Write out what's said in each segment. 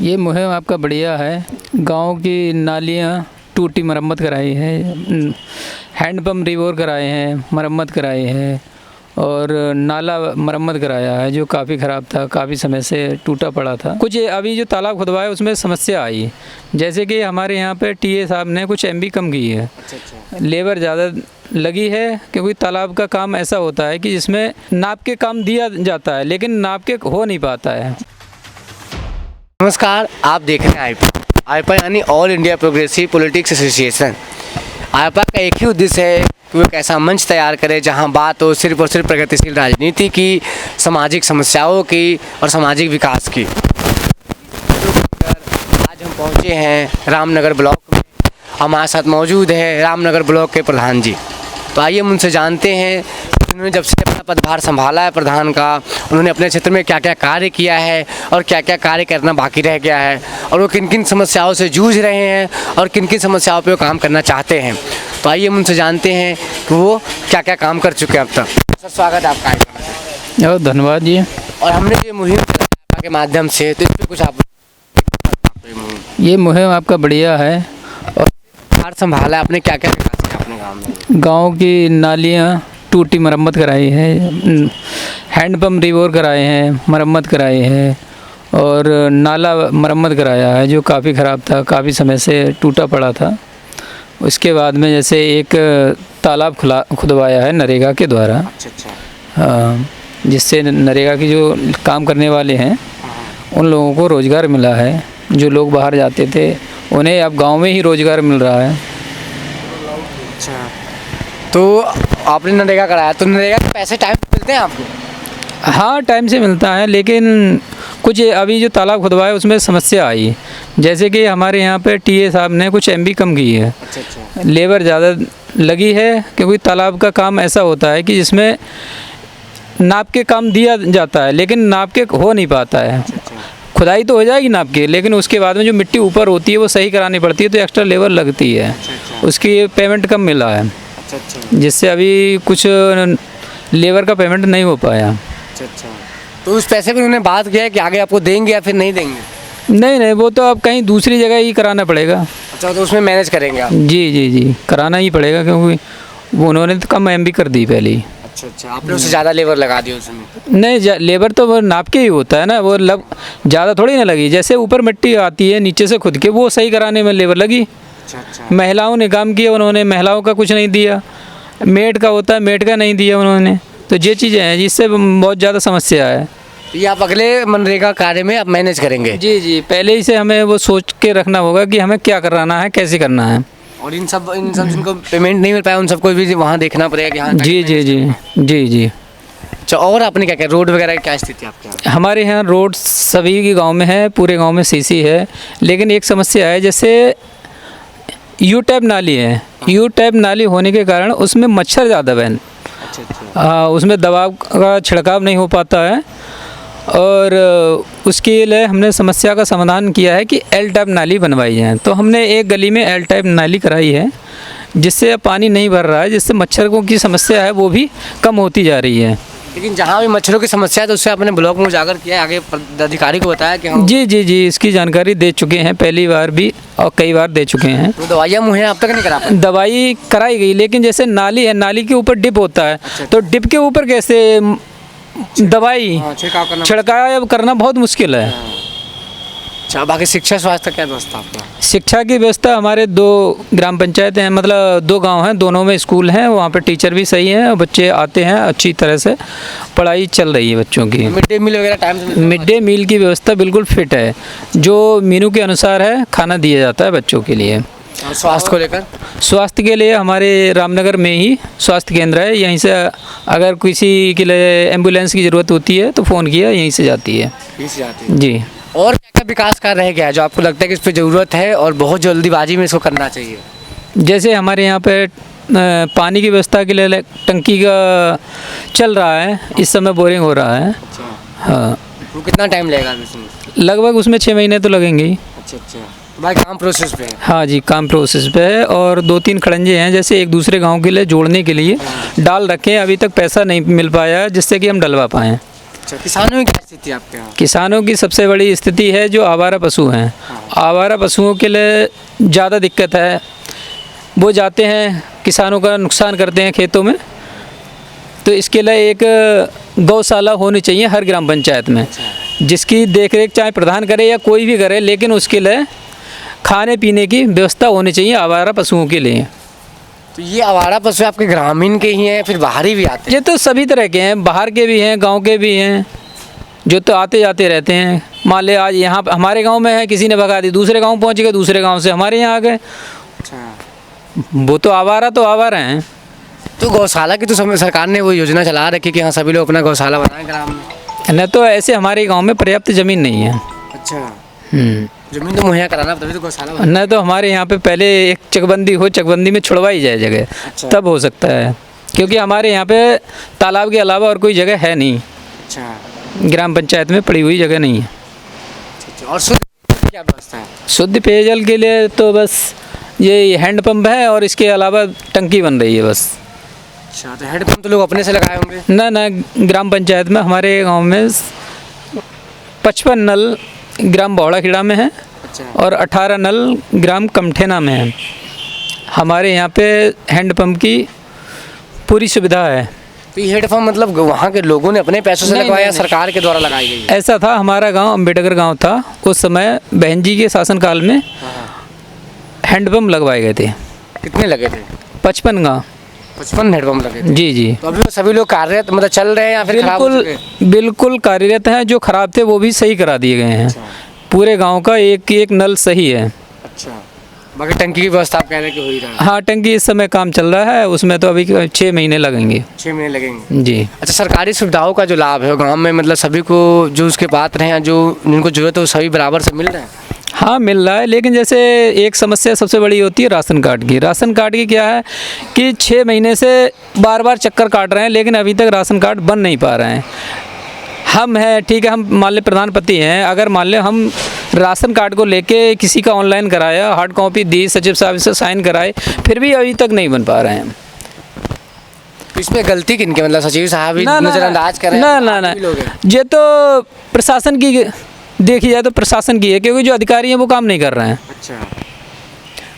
ये मुहिम आपका बढ़िया है। गांव की नालियाँ टूटी मरम्मत कराई है, हैंडपम्प रिवोर कराए हैं, मरम्मत कराई है और नाला मरम्मत कराया है जो काफ़ी ख़राब था, काफ़ी समय से टूटा पड़ा था। कुछ अभी जो तालाब खुदवाया उसमें समस्या आई, जैसे कि हमारे यहाँ पे टीए साहब ने कुछ एमबी कम की है। लेबर ज़्यादा लगी है क्योंकि तालाब का काम ऐसा होता है कि जिसमें नाप के काम दिया जाता है लेकिन नाप के हो नहीं पाता है। नमस्कार, आप देख रहे हैं आईपा यानी all India progressive politics association. AIPA का एक ही उद्देश्य है कि वो एक ऐसा मंच तैयार करे जहां बात हो सिर्फ और सिर्फ प्रगतिशील राजनीति की, सामाजिक समस्याओं की और सामाजिक विकास की। आज हम पहुंचे हैं रामनगर ब्लॉक में। हमारे साथ मौजूद है रामनगर ब्लॉक के प्रधान जी। तो आइए हम उनसे जानते हैं उन्होंने जब से अपना पदभार संभाला है प्रधान का, उन्होंने अपने क्षेत्र में क्या क्या कार्य किया है और क्या क्या कार्य करना बाकी रह गया है और वो किन किन समस्याओं से जूझ रहे हैं और किन किन समस्याओं पे वो काम करना चाहते हैं। तो आइए हम उनसे जानते हैं कि वो क्या क्या काम कर चुके हैं अब तक। सर, स्वागत है आपका। बहुत धन्यवाद जी। और हमने ये मुहिम चलाई के माध्यम से, तो इस पर कुछ आप। ये मुहिम आपका बढ़िया है और पदभार संभाला आपने, क्या क्या विकास किया अपने गाँव में? गांव की नालियाँ टूटी मरम्मत कराई है, हैंडपम्प रिवोर कराए हैं, मरम्मत कराई है और नाला मरम्मत कराया है जो काफ़ी ख़राब था, काफ़ी समय से टूटा पड़ा था। उसके बाद में जैसे एक तालाब खुदवाया है नरेगा के द्वारा। हाँ, जिससे नरेगा की जो काम करने वाले हैं उन लोगों को रोज़गार मिला है। जो लोग बाहर जाते थे उन्हें अब गांव में ही रोज़गार मिल रहा है। तो आपने नरेगा कराया, तो नरेगा के पैसे टाइम पे मिलते हैं आपको? हाँ, टाइम से मिलता है लेकिन कुछ अभी जो तालाब खुदवाया उसमें समस्या आई, जैसे कि हमारे यहाँ पे टीए साहब ने कुछ एमबी कम की है। लेबर ज़्यादा लगी है क्योंकि तालाब का काम ऐसा होता है कि जिसमें नाप के काम दिया जाता है लेकिन नाप के हो नहीं पाता है। खुदाई तो हो जाएगी नाप के, लेकिन उसके बाद में जो मिट्टी ऊपर होती है वो सही करानी पड़ती है, तो एक्स्ट्रा लेबर लगती है। उसकी पेमेंट कम मिला है, जिससे अभी कुछ लेबर का पेमेंट नहीं हो पाया। तो उस पैसे पर उन्होंने बात किया है कि आगे आपको देंगे या फिर नहीं देंगे? नहीं, वो तो अब कहीं दूसरी जगह ही कराना पड़ेगा। अच्छा, तो उसमें मैनेज करेंगे आप? जी, कराना ही पड़ेगा क्योंकि वो उन्होंने तो कम एमबी कर दी पहले ही। अच्छा, आपने उससे ज़्यादा लेबर लगा दी उसमें? नहीं, लेबर तो वो नाप के ही होता है ना, वो ज़्यादा थोड़ी ना लगी। जैसे ऊपर मिट्टी आती है नीचे से खुद के, वो सही कराने में लेबर लगी। अच्छा। महिलाओं ने काम किया, उन्होंने महिलाओं का कुछ नहीं दिया। मेड का होता है, मेड का नहीं दिया उन्होंने। तो ये चीज़ें हैं जिससे बहुत ज़्यादा समस्या है। ये आप अगले मनरेगा कार्य में आप मैनेज करेंगे? जी, पहले ही से हमें वो सोच के रखना होगा कि हमें क्या कराना है, कैसे करना है। और इन सब जिनको पेमेंट नहीं मिल पाया उन सबको भी वहाँ देखना पड़ेगा कि हाँ। जी। अच्छा, और आपने क्या किया? रोड वगैरह की क्या स्थिति आपके यहाँ? हमारे यहाँ रोड सभी के गांव में है, पूरे गांव में सीसी है, लेकिन एक समस्या है, जैसे यू टाइप नाली है। यू टाइप नाली होने के कारण उसमें मच्छर ज़्यादा बहन। उसमें दवा का छिड़काव नहीं हो पाता है और उसके लिए हमने समस्या का समाधान किया है कि एल टाइप नाली बनवाई है। तो हमने एक गली में एल टाइप नाली कराई है जिससे अब पानी नहीं भर रहा है, जिससे मच्छरों की समस्या है वो भी कम होती जा रही है। लेकिन जहाँ भी मच्छरों की समस्या है तो उससे अपने ब्लॉक में उजागर किया है, आगे अधिकारी को बताया कि हम। जी, इसकी जानकारी दे चुके हैं, पहली बार भी और कई बार दे चुके हैं। तो दवाइयाँ मुहैया अब तक नहीं करा पाए? दवाई कराई गई, लेकिन जैसे नाली है, नाली के ऊपर डिप होता है। तो डिप के ऊपर कैसे दवाई छिड़काव करना बहुत मुश्किल है। अच्छा, बाकी शिक्षा स्वास्थ्य क्या व्यवस्था आपका? शिक्षा की व्यवस्था हमारे 2 ग्राम पंचायतें हैं, मतलब 2 गांव हैं, दोनों में स्कूल हैं। वहाँ पे टीचर भी सही हैं और बच्चे आते हैं, अच्छी तरह से पढ़ाई चल रही है बच्चों की। मिड डे मील वगैरह टाइम से? मिड डे मील की व्यवस्था बिल्कुल फिट है, जो मेनू के अनुसार है खाना दिया जाता है बच्चों के लिए। स्वास्थ्य को लेकर? स्वास्थ्य के लिए हमारे रामनगर में ही स्वास्थ्य केंद्र है। यहीं से अगर किसी के लिए एम्बुलेंस की ज़रूरत होती है तो फ़ोन किया, यहीं से जाती है। जी। और क्या क्या विकास कार्य रह गया है जो आपको लगता है कि इस पर ज़रूरत है और बहुत जल्दीबाजी में इसको करना चाहिए? जैसे हमारे यहाँ पे पानी की व्यवस्था के लिए टंकी का चल रहा है, इस समय बोरिंग हो रहा है। हाँ। वो कितना टाइम लगेगा? लगभग उसमें 6 महीने तो लगेंगे ही। अच्छा, भाई काम प्रोसेस पे है? हाँ जी, काम प्रोसेस पे है और 2-3 खड़ंजे हैं जैसे एक दूसरे गांव के लिए जोड़ने के लिए डाल रखे हैं। अभी तक पैसा नहीं मिल पाया है जिससे कि हम डलवा पाएँ। अच्छा, किसानों की क्या स्थिति है आपके यहाँ? किसानों की सबसे बड़ी स्थिति है जो आवारा पशु हैं। आवारा पशुओं के लिए ज़्यादा दिक्कत है। वो जाते हैं, किसानों का नुकसान करते हैं खेतों में। तो इसके लिए एक गौशाला होनी चाहिए हर ग्राम पंचायत में, जिसकी देखरेख चाहे प्रधान करे या कोई भी करे, लेकिन उसके लिए खाने पीने की व्यवस्था होनी चाहिए आवारा पशुओं के लिए। तो ये आवारा पशु आपके ग्रामीण के ही हैं, फिर बाहरी भी आते हैं? ये तो सभी तरह के हैं, बाहर के भी हैं, गांव के भी हैं, जो तो आते जाते रहते हैं। मान ले आज यहाँ हमारे गांव में है, किसी ने भगा दी, दूसरे गांव पहुँच गए, दूसरे गांव से हमारे यहाँ आ गए। वो तो आवारा हैं। तो गौशाला की तो सरकार ने वो योजना चला रखी कि हाँ सभी लोग अपना गौशाला बनाएं ग्राम में। न तो ऐसे हमारे गांव में पर्याप्त ज़मीन नहीं है। अच्छा, ज़मीन तो मुहैया कराना तभी तो गौशाला न तो हमारे यहाँ पे पहले एक चकबंदी हो, चकबंदी में छुड़वाई जाए जगह, अच्छा। तब हो सकता है, क्योंकि हमारे यहाँ पे तालाब के अलावा और कोई जगह है नहीं। अच्छा, ग्राम पंचायत में पड़ी हुई जगह नहीं है। और शुद्ध क्या व्यवस्था है? शुद्ध पेयजल के लिए तो बस ये हैंडपम्प है और इसके अलावा टंकी बन रही है बस। अच्छा, तो हैंडपम्प तो लोग अपने से लगाए होंगे? ना ग्राम पंचायत में हमारे गांव में 55 नल ग्राम बौड़ा खेड़ा में है। अच्छा। और 18 नल ग्राम कमठेना में है। हमारे यहाँ पे हैंडपम्प की पूरी सुविधा है। तो ये हैंडपम्प मतलब वहाँ के लोगों ने अपने पैसों से नहीं, लगवाया, नहीं। सरकार के द्वारा लगाई गई है? ऐसा था, हमारा गांव अम्बेडकर गांव था, उस समय बहन जी के शासनकाल में हैंडपम्प लगवाए गए थे। कितने लगे थे? 55 गाँव। 55 हैंडपम्प लगे थे? जी जी। तो अभी वो सभी लोग कार्यरत मतलब चल रहे हैं या फिर खराब हो चुके हैं? बिल्कुल कार्यरत हैं। जो खराब थे वो भी सही करा दिए गए हैं। पूरे गांव का एक एक नल सही है। अच्छा, बाकी टंकी की व्यवस्था आप कह रहे हैं कि हो ही रहा है? हाँ, टंकी इस समय काम चल रहा है, उसमें तो अभी 6 महीने लगेंगे। 6 महीने लगेंगे? जी। अच्छा, सरकारी सुविधाओं का जो लाभ है गांव में मतलब सभी को जो उसके पात्र हैं, जो जिनको जरूरत है वो सभी बराबर से मिल रहे हैं? हाँ, मिल रहा है, लेकिन जैसे एक समस्या सबसे बड़ी होती है राशन कार्ड की। राशन कार्ड की क्या है कि 6 महीने से बार बार चक्कर काट रहे हैं, लेकिन अभी तक राशन कार्ड बन नहीं पा रहे हैं। हम हैं, ठीक है, हम मान ले प्रधानपति हैं, अगर मान ले हम राशन कार्ड को लेके किसी का ऑनलाइन कराया, हार्ड कॉपी दी, सचिव साहब से साइन कराए, फिर भी अभी तक नहीं बन पा रहे हैं। तो इसमें गलती किनकी, मतलब सचिव साहब ही नजरअंदाज कर रहे हैं? ना, ये तो प्रशासन की देखी जाए तो प्रशासन की है, क्योंकि जो अधिकारी हैं वो काम नहीं कर रहे हैं। अच्छा,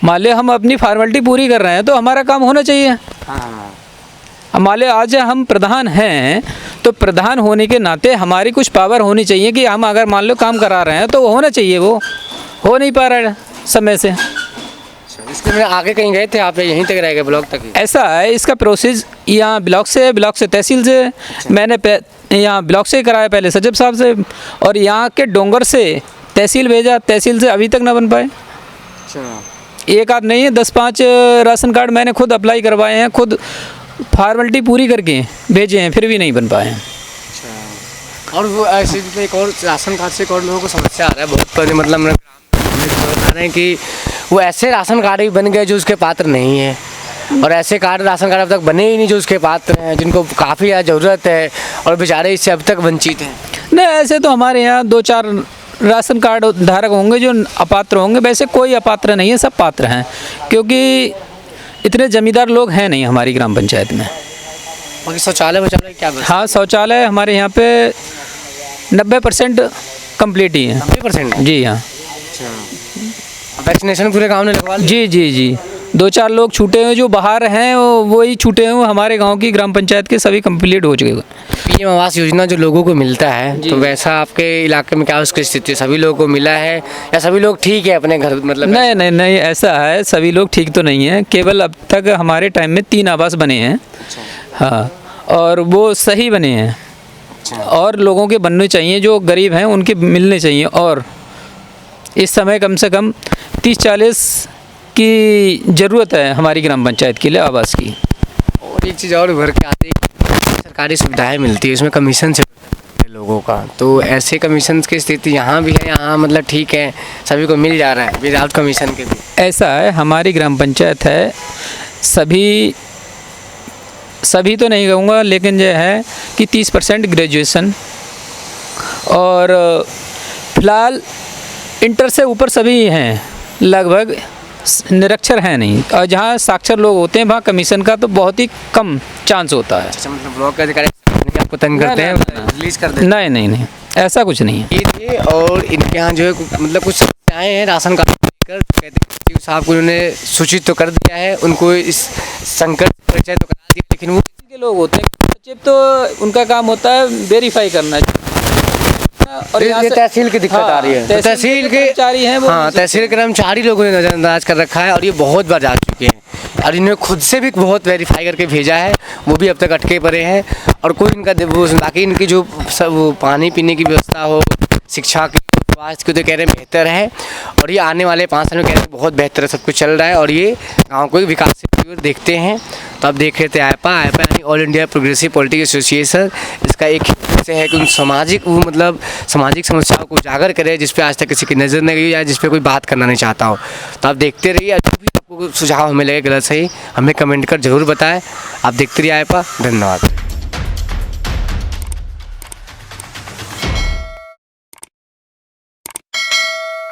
मान ले हम अपनी फॉर्मेलिटी पूरी कर रहे हैं तो हमारा काम होना चाहिए। हाँ। मान ले आज हम प्रधान हैं, तो प्रधान होने के नाते हमारी कुछ पावर होनी चाहिए कि हम अगर मान लो काम करा रहे हैं तो होना चाहिए, वो हो नहीं पा रहा है समय से। इसके में आगे कहीं गए थे आप, यहीं तक रह गए, ब्लॉक तक ही? ऐसा है, इसका प्रोसेस यहाँ ब्लॉक से तहसील से। मैंने यहाँ ब्लॉक से कराया पहले सचिव साहब से, और यहाँ के डोंगर से तहसील भेजा, तहसील से अभी तक ना बन पाए। अच्छा, एक आध नहीं है, 10-5 राशन कार्ड मैंने खुद अप्लाई करवाए हैं, खुद फॉर्मेलिटी पूरी करके भेजे हैं, फिर भी नहीं बन पाए हैं। अच्छा, और वो ऐसे एक और राशन कार्ड से एक और लोगों को समस्या आ रहा है बहुत, मतलब बता रहे हैं कि वो ऐसे राशन कार्ड भी बन गए जो उसके पात्र नहीं है, और ऐसे राशन कार्ड अब तक बने ही नहीं जो उसके पात्र हैं, जिनको काफ़ी ज़्यादा ज़रूरत है, और बेचारे इससे अब तक वंचित हैं। नहीं, ऐसे तो हमारे यहाँ 2-4 राशन कार्ड धारक होंगे जो अपात्र होंगे, वैसे कोई अपात्र नहीं है, सब पात्र हैं, क्योंकि इतने जमींदार लोग हैं नहीं हमारी ग्राम पंचायत में। बाकी शौचालय क्या बस? हाँ, शौचालय हमारे यहाँ पे 90% कंप्लीट ही है। 90%? जी हाँ। अच्छा, वैक्सीनेशन पूरे गांव ने लगवा लिया? जी। 2-4 लोग छूटे हुए जो बाहर हैं, वो ही छूटे हुए, हमारे गांव की ग्राम पंचायत के सभी कंप्लीट हो चुके हैं। पीएम आवास योजना जो लोगों को मिलता है, तो वैसा आपके इलाके में क्या उसकी स्थिति, सभी लोगों को मिला है या सभी लोग ठीक है अपने घर, मतलब? नहीं, ऐसा है, सभी लोग ठीक तो नहीं है, केवल अब तक हमारे टाइम में 3 आवास बने हैं। हाँ, और वो सही बने हैं। और लोगों के बनने चाहिए, जो गरीब हैं उनके मिलने चाहिए। और इस समय कम से कम 30-40 की ज़रूरत है हमारी ग्राम पंचायत के लिए आवास की। और एक चीज़ और उभर के आती है, सरकारी सुविधाएं मिलती है, इसमें कमीशन से लोगों का, तो ऐसे कमीशन की स्थिति यहाँ भी है? यहाँ मतलब ठीक है, सभी को मिल जा रहा है विदाउट कमीशन के भी? ऐसा है, हमारी ग्राम पंचायत है, सभी तो नहीं कहूँगा, लेकिन यह है कि 30% ग्रेजुएशन, और फिलहाल इंटर से ऊपर सभी हैं, लगभग निरक्षर हैं नहीं। और जहाँ साक्षर लोग होते हैं वहाँ कमीशन का तो बहुत ही कम चांस होता है। अच्छा, मतलब ब्लॉक का अधिकारी नहीं आपको तंग करते हैं, रिलीज कर देते हैं? नहीं नहीं नहीं, ऐसा कुछ नहीं है। ये थे और इनके यहाँ जो है मतलब कुछ समस्याएं हैं राशन कार्ड को लेकर। कहते हैं कि साहब को उन्होंने सूचित तो कर दिया है, उनको इस संकट से परिचय तो करा दिया, लेकिन वो के लोग होते हैं सचिव, तो उनका काम होता है वेरीफाई करना। और यहाँ ये से तहसील की दिक्कत आ रही है। तो तहसील के कर्मचारी हैं वो, हाँ, तहसील के कर्मचारी लोगों ने नज़रअंदाज कर रखा है और ये बहुत बार जा चुके हैं और इन्होंने खुद से भी बहुत वेरीफाई करके भेजा है, वो भी अब तक अटके पड़े हैं। और कोई इनका बाकी इनकी जो सब वो पानी पीने की व्यवस्था हो, शिक्षा की, स्वास्थ्य की, तो कह रहे हैं बेहतर है। और ये आने वाले 5 साल में कह रहे हैं बहुत बेहतर सब कुछ चल रहा है और ये गाँव को विकासित की ओर देखते हैं। तो आप देख रहे थे आईपा यानी all India progressive politics association. इसका एक से है कि उन सामाजिक समस्याओं को उजागर करे जिस पे आज तक किसी की नज़र नहीं गई या जिस पे कोई बात करना नहीं चाहता हो। तो आप देखते रहिए, जो भी आपको सुझाव हमें लगे गलत सही हमें कमेंट कर जरूर बताएं। आप देखते रहिए आईपा। धन्यवाद।